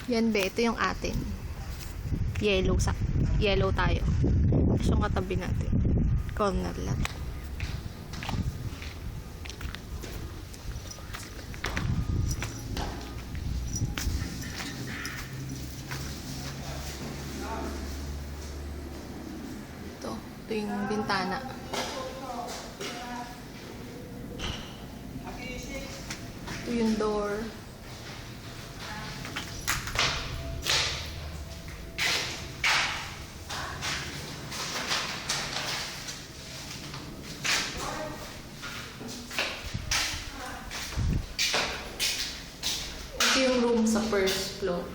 Yan be, ito yung atin. Yellow tayo. Tapos yung katabi natin. Corner lang. Ito yung bintana. Ito yung door. Ito yung room sa first floor.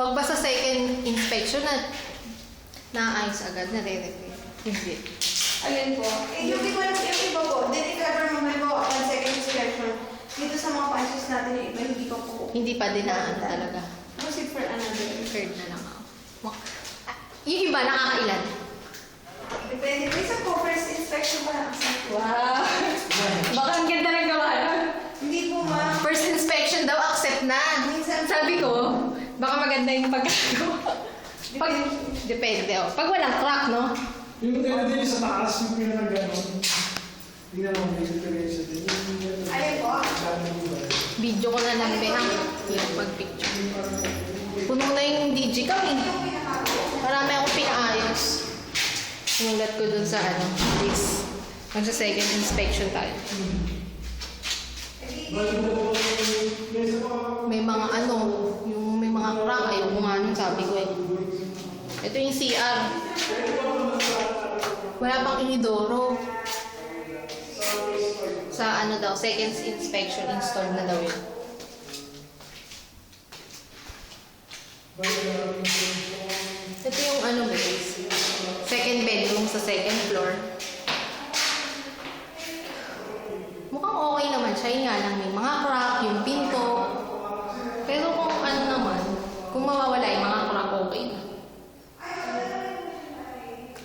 Pag ba sa second inspection na naayos agad, nare-repair. Hindi. Alin po? Yung iba po, dinicover mo po upon second inspection. Dito sa mga punches natin yung iba, hindi pa po. Hindi pa din na talaga. Proceed for another. Third na lang ako. Yung iba, nakakailan? Depende po. Isa po, first inspection pa lang. Wow! Baka ang ganda ng gawa nun. Hindi po, ma'am. First inspection daw, accept na. Sabi ko, baka maganda yung pagkagawa. Depende, oh. Pag walang crack, no? Yung gano'n din sa taas, yung pinag-ganon. Tingnan mo, may difference din. Ayun po. Video ko na lang, behang. Yung pag-picture. Puno na yung digicam, eh. Marami akong pinaayos. Sinulat ko dun sa, this. Magsa-second inspection tayo. May mga yung may mga crack, ayaw ko nga nun, sabi ko eh. Ito yung CR. Wala pang inidoro. Sa daw, second inspection, installed na daw yun. Ito yung guys. Second bedroom sa second floor. Mukhang okay naman siya. Yun nga lang, may mga crack, yung pinto. Pero kung naman, kung mawawala yung mga crack, okay na.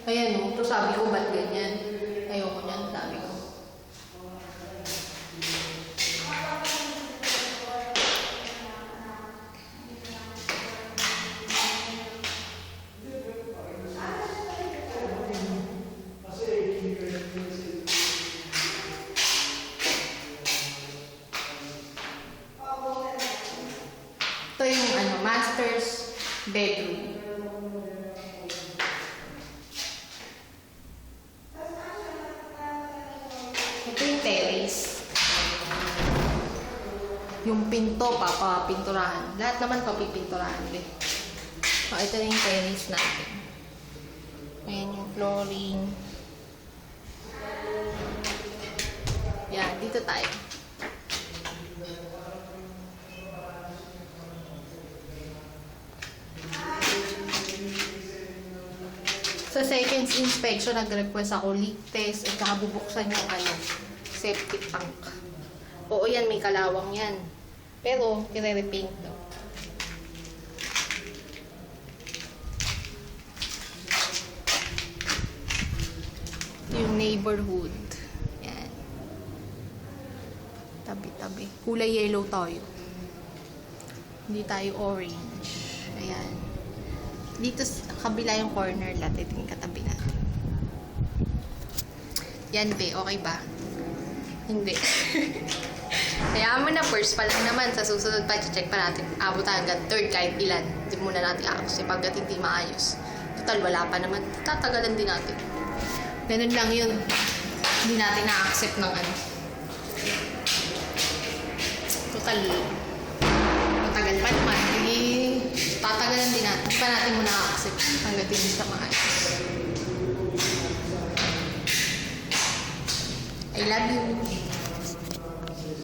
Ayan ito sabi ko, ba't ganyan? Ayoko niyan, sabi ko. Ito yung master's bedroom. Ito yung terrace. Yung pinto, papapinturahan. Lahat naman papipinturahan. Ito yung terrace natin. Ayan yung flooring. Yan, dito tayo. Sa second inspection, nag-request ako leak test at saka bubuksan yung septic tank. Oo yan, may kalawang yan. Pero, i-repaint daw. Yung neighborhood. Yan. Tabi-tabi. Kulay yellow tayo. Hindi tayo orange. Ayan. Dito sa kabila yung corner lot, ito yung katabi natin. Yan be, okay ba? Hindi. Kaya mo na, first pa lang naman. Sa susunod pa, check pa natin. Abot hanggang third kahit ilan. Hindi muna natin aakos. Pagkat hindi maayos. Total, wala pa naman. Tatagalan din natin. Ganun lang yun. Hindi natin na-accept ng Total, matagal pa naman. Hindi, tatagalan din natin. Hindi pa natin muna na-accept hanggang hindi siya maayos. I love you.